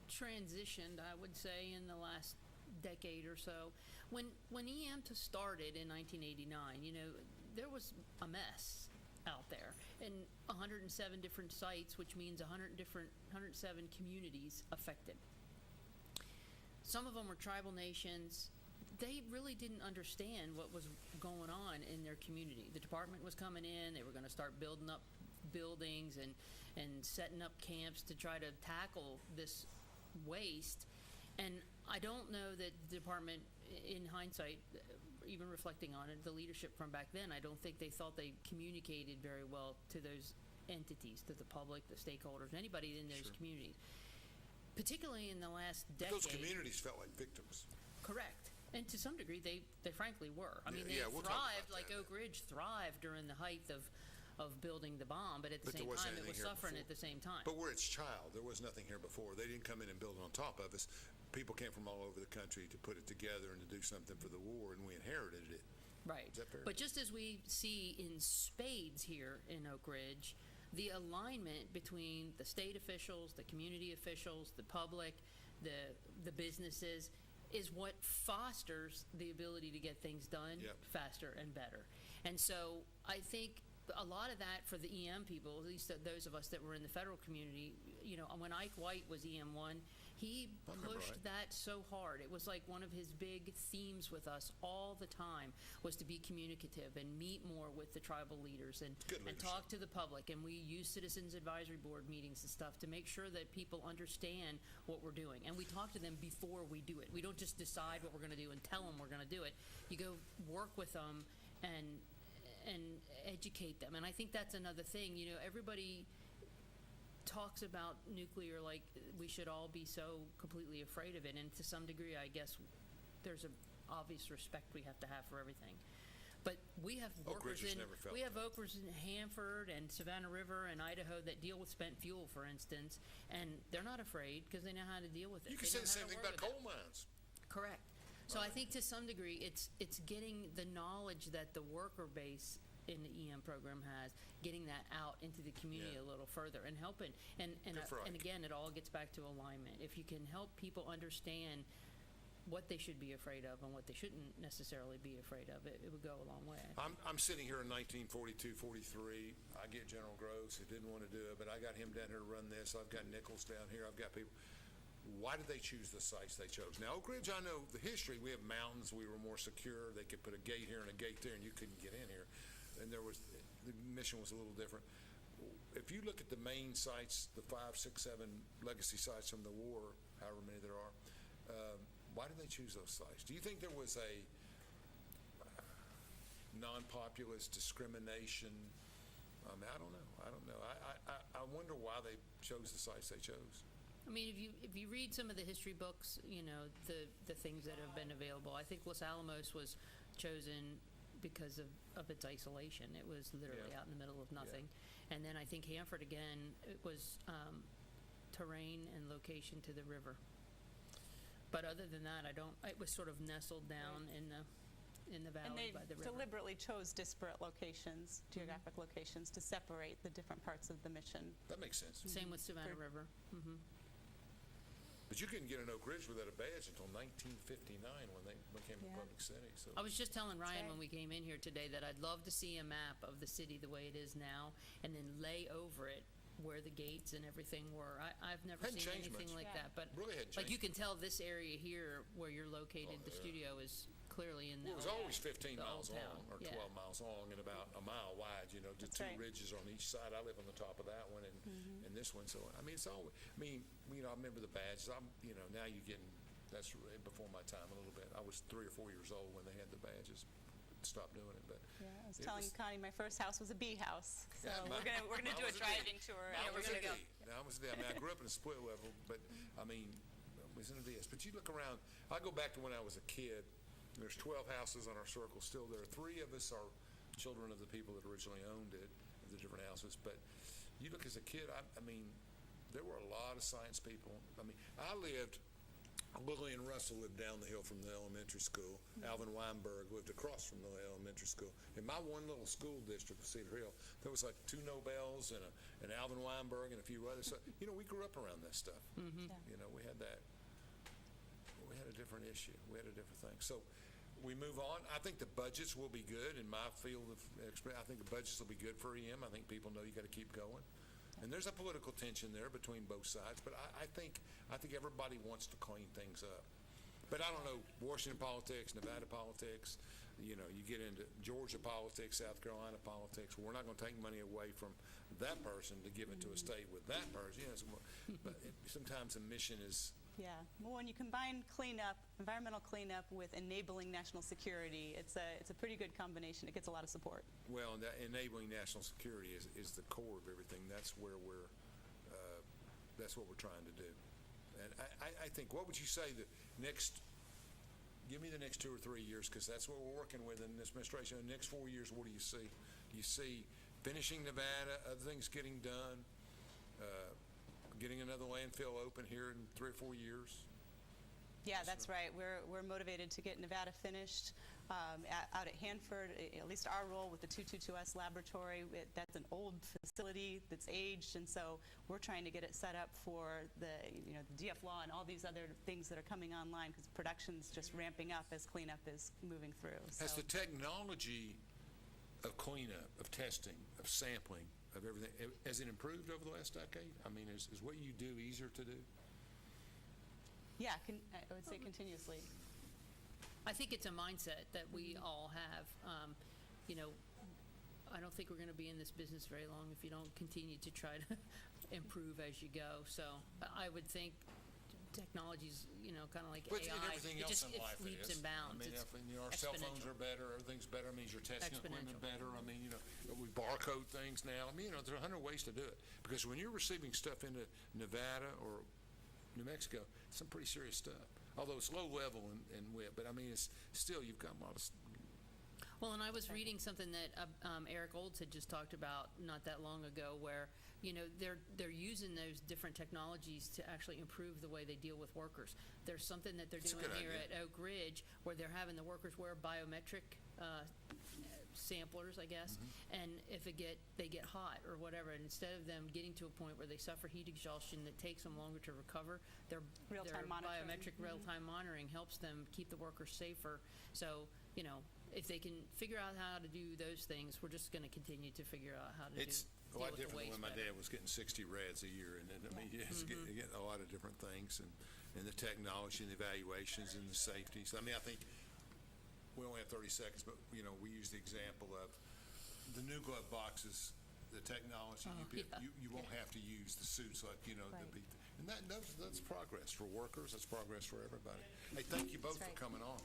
transitioned, I would say, in the last decade or so, when EM started in 1989, there was a mess out there, and 107 different sites, which means 107 communities affected. Some of them were tribal nations. They really didn't understand what was going on in their community. The department was coming in. They were going to start building up buildings and setting up camps to try to tackle this waste. And I don't know that the department, in hindsight, even reflecting on it, the leadership from back then, I don't think they thought they communicated very well to those entities, to the public, the stakeholders, anybody in those communities. Particularly in the last decade. Those communities felt like victims. Correct. And to some degree, they frankly were. I mean, they we'll thrived, like Oak Ridge thrived during the height of building the bomb, but at the same time, it was suffering at the same time. But we're its child. There was nothing here before. They didn't come in and build it on top of us. People came from all over the country to put it together and to do something for the war, and we inherited it. Right. Is that fair? But just as we see in spades here in Oak Ridge, the alignment between the state officials, the community officials, the public, the businesses, is what fosters the ability to get things done faster and better. And so I think a lot of that for the EM people, at least those of us that were in the federal community, when Ike White was EM1, he pushed that so hard. It was like one of his big themes with us all the time was to be communicative and meet more with the tribal leaders and talk to the public. And we use Citizens Advisory Board meetings and stuff to make sure that people understand what we're doing. And we talk to them before we do it. We don't just decide what we're going to do and tell them we're going to do it. You go work with them and educate them. And I think that's another thing. Everybody talks about nuclear like we should all be so completely afraid of it, and to some degree I guess there's an obvious respect we have to have for everything. But we have workers in Hanford and Savannah River and Idaho that deal with spent fuel, for instance, and they're not afraid because they know how to deal with it. You can say the same thing about coal mines. Correct. So I think to some degree it's getting the knowledge that the worker base in the EM program has, getting that out into the community a little further and helping. And again, it all gets back to alignment. If you can help people understand what they should be afraid of and what they shouldn't necessarily be afraid of, it would go a long way. I'm sitting here in 1942, 43. I get General Gross, who didn't want to do it, but I got him down here to run this. I've got Nichols down here. I've got people. Why did they choose the sites they chose? Now, Oak Ridge, I know the history. We have mountains. We were more secure. They could put a gate here and a gate there, and you couldn't get in here. And the mission was a little different. If you look at the main sites, the 5, 6, 7 legacy sites from the war, however many there are, why did they choose those sites? Do you think there was a non-populist discrimination? I mean, I don't know. I wonder why they chose the sites they chose. I mean, if you read some of the history books, the things that have been available, I think Los Alamos was chosen because of its isolation. It was literally out in the middle of nothing. And then I think Hanford, again, it was terrain and location to the river. But other than that, it was sort of nestled down in the valley by the river. And they deliberately chose disparate locations, geographic locations, to separate the different parts of the mission. That makes sense. Same with Savannah River. But you couldn't get an Oak Ridge without a badge until 1959 when they became a public city. So I was just telling Ryan when we came in here today that I'd love to see a map of the city the way it is now and then lay over it where the gates and everything were. I've never seen anything like that. But really like you can tell this area here where you're located, the studio is clearly in it was always 15 miles long or 12 miles long and about a mile wide, just two ridges on each side. I live on the top of that one and this one. So, I mean, it's always, I remember the badges. Now you're getting, that's before my time a little bit. I was 3 or 4 years old when they had the badges. stop doing it. But yeah, I was telling Connie my first house was a bee house. So we're gonna do a driving tour. We're gonna go. I was there. I mean, I grew up in a split level, but I mean, it was in this. But you look around. I go back to when I was a kid. There's 12 houses on our circle still there. 3 of us are children of the people that originally owned it, the different houses. But you look as a kid. I mean, there were a lot of science people. I mean, Lily and Russell lived down the hill from the elementary school. Alvin Weinberg lived across from the elementary school. In my one little school district of Cedar Hill, there was like 2 Nobels and an Alvin Weinberg and a few others. So, you know, we grew up around that stuff. Mm-hmm. Yeah. You know, we had a different issue. We had a different thing. So we move on. I think the budgets will be good in my field of experience. I think the budgets will be good for EM. I think people know you got to keep going. And there's a political tension there between both sides, but I think everybody wants to clean things up. But I don't know, Washington politics, Nevada politics, you know, you get into Georgia politics, South Carolina politics. We're not going to take money away from that person to give it to a state with that person. You know, but sometimes the mission is. Yeah, well, when you combine environmental cleanup with enabling national security, it's a pretty good combination. It gets a lot of support. Well, and that enabling national security is the core of everything. That's where that's what we're trying to do. And I think, what would you say give me the next 2 or 3 years, because that's what we're working with in this administration. In the next 4 years, what do you see? Do you see finishing Nevada, other things getting done, getting another landfill open here in 3 or 4 years? Yeah, that's right. We're motivated to get Nevada finished. Out at Hanford, at least our role with the 222S laboratory, that's an old facility that's aged, and so we're trying to get it set up for the DF-law and all these other things that are coming online, because production's just ramping up as cleanup is moving through. So. Has the technology of cleanup, of testing, of sampling, of everything, has it improved over the last decade? I mean, is what you do easier to do? Yeah, I would say continuously. I think it's a mindset that we all have. You know, I don't think we're going to be in this business very long if you don't continue to try to improve as you go. So I would think technology's, kind of like but AI. Everything else in life leaps is. and bounds. I mean, our cell phones are better. Everything's better. It means your testing equipment better. I mean, we barcode things now. I mean, there's 100 ways to do it. Because when you're receiving stuff into Nevada or New Mexico, it's some pretty serious stuff. Although it's low level and wet, but I mean, it's still, you've got a lot of. Well, and I was reading something that Eric Olds had just talked about not that long ago, where they're using those different technologies to actually improve the way they deal with workers. There's something that they're doing here at Oak Ridge where they're having the workers wear biometric samplers, I guess, and if they get hot or whatever, and instead of them getting to a point where they suffer heat exhaustion that takes them longer to recover, their biometric real-time monitoring helps them keep the workers safer. So, if they can figure out how to do those things, we're just going to continue to figure out how to It's a lot different than when my dad was getting 60 rads a year, and I mean, it's getting a lot of different things, and the technology and the evaluations and the safety. So, I mean, I think we only have 30 seconds, but we use the example of the new glove boxes, the technology. You won't have to use the suits like and that's progress for workers. That's progress for everybody. Hey, thank you both for coming on.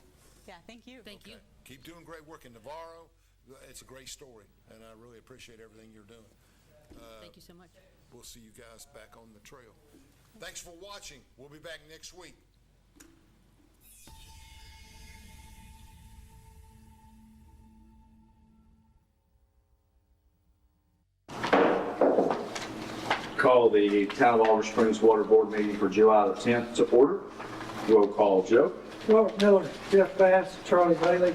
Yeah, thank you. Thank you. Keep doing great work in Navarro. It's a great story, and I really appreciate everything you're doing. Thank you so much. We'll see you guys back on the trail. Thanks for watching. We'll be back next week. Call the Town of Oliver Springs Water Board meeting for July the 10th to order. Roll call, Joe. Robert Miller, Jeff Bass, Charlie Bailey.